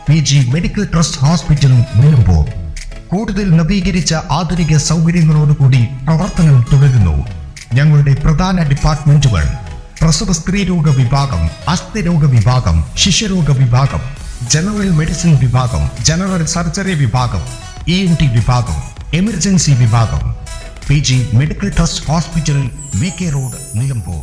PG medical trust hospital Nilambur. കൂടുതൽ നവീകരിച്ച ആധുനിക സൗകര്യങ്ങളോടുകൂടി പ്രവർത്തനം തുടരുന്നു. ഞങ്ങളുടെ പ്രധാന ഡിപ്പാർട്ട്മെന്റുകൾ: പ്രസവ സ്ത്രീരോഗ വിഭാഗം, അസ്ഥിരോഗ വിഭാഗം, ശിശുരോഗ വിഭാഗം, ജനറൽ മെഡിസിൻ വിഭാഗം, ജനറൽ സർജറി വിഭാഗം, ENT വിഭാഗം, എമർജൻസി വിഭാഗം. PG medical trust hospital, VK road, Nilambur.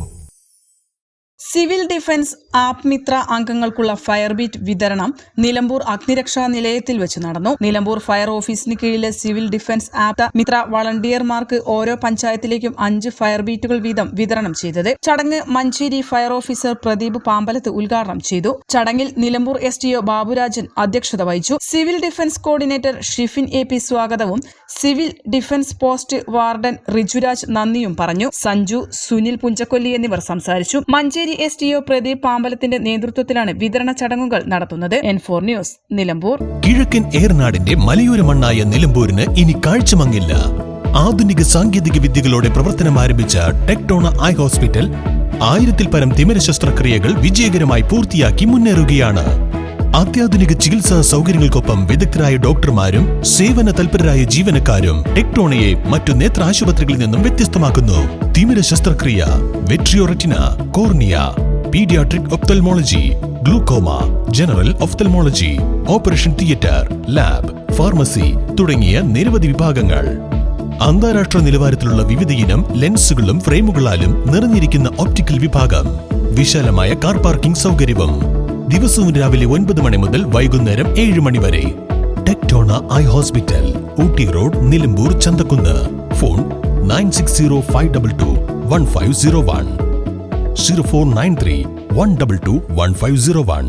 Civil defence app Mitra അംഗങ്ങൾക്കുള്ള ഫയർ ബീറ്റ് വിതരണം നിലമ്പൂർ അഗ്നിരക്ഷാ നിലയത്തിൽ വെച്ച് നടന്നു. നിലമ്പൂർ ഫയർ ഓഫീസിന് കീഴിലെ സിവിൽ ഡിഫൻസ് ആപ്പ് മിത്ര വളണ്ടിയർമാർക്ക് ഓരോ പഞ്ചായത്തിലേക്കും 5 ഫയർ ബീറ്റുകൾ വീതം വിതരണം ചെയ്തത്. ചടങ്ങ് മഞ്ചേരി ഫയർ ഓഫീസർ പ്രദീപ് പാമ്പലത്ത് ഉദ്ഘാടനം ചെയ്തു. ചടങ്ങിൽ നിലമ്പൂർ SDO ബാബുരാജൻ അധ്യക്ഷത വഹിച്ചു. Civil defence coordinator Shifin AP സ്വാഗതവും സിവിൽ ഡിഫൻസ് പോസ്റ്റ് വാർഡൻ റിജുരാജ് നന്ദിയും പറഞ്ഞു. സഞ്ജു, സുനിൽ പുഞ്ചക്കൊല്ലി എന്നിവർ സംസാരിച്ചു. മഞ്ചേരി SDO പ്രദീപ് പാമ്പലത്തിന്റെ നേതൃത്വത്തിലാണ് വിതരണ ചടങ്ങുകൾ നടത്തുന്നത്. N4 news, Nilambur. കിഴക്കൻ ഏറനാടിന്റെ മലയോര മണ്ണായ നിലമ്പൂരിന് ഇനി കാഴ്ചമങ്ങില്ല. ആധുനിക സാങ്കേതിക വിദ്യകളോടെ പ്രവർത്തനം ആരംഭിച്ച ടെക്ടോണ ഐ ഹോസ്പിറ്റൽ 1000-ൽ പരം തിമിര ശസ്ത്രക്രിയകൾ വിജയകരമായി പൂർത്തിയാക്കി മുന്നേറുകയാണ്. അത്യാധുനിക ചികിത്സാ സൗകര്യങ്ങൾക്കൊപ്പം വിദഗ്ധരായ ഡോക്ടർമാരും സേവന തൽപരരായ ജീവനക്കാരും ടെക്ടോണയെ മറ്റു നേത്ര ആശുപത്രികളിൽ നിന്നും വ്യത്യസ്തമാക്കുന്നു. തിമിര ശസ്ത്രക്രിയ, vitreoretina, cornea, paediatric ophthalmology, glaucoma, general ophthalmology, operation theatre, lab, pharmacy തുടങ്ങിയ നിരവധി വിഭാഗങ്ങൾ. അന്താരാഷ്ട്ര നിലവാരത്തിലുള്ള വിവിധയിനം ലെൻസുകളും ഫ്രെയിമുകളാലും നിറഞ്ഞിരിക്കുന്ന ഒപ്റ്റിക്കൽ വിഭാഗം, വിശാലമായ കാർ പാർക്കിംഗ് സൗകര്യവും. ദിവസവും രാവിലെ 9 മണി മുതൽ വൈകുന്നേരം 7 മണി വരെ. Tectona eye hospital, Ooty road, Nilambur, Chanthakkunnu. Phone 9605221501, 0493 122 1501.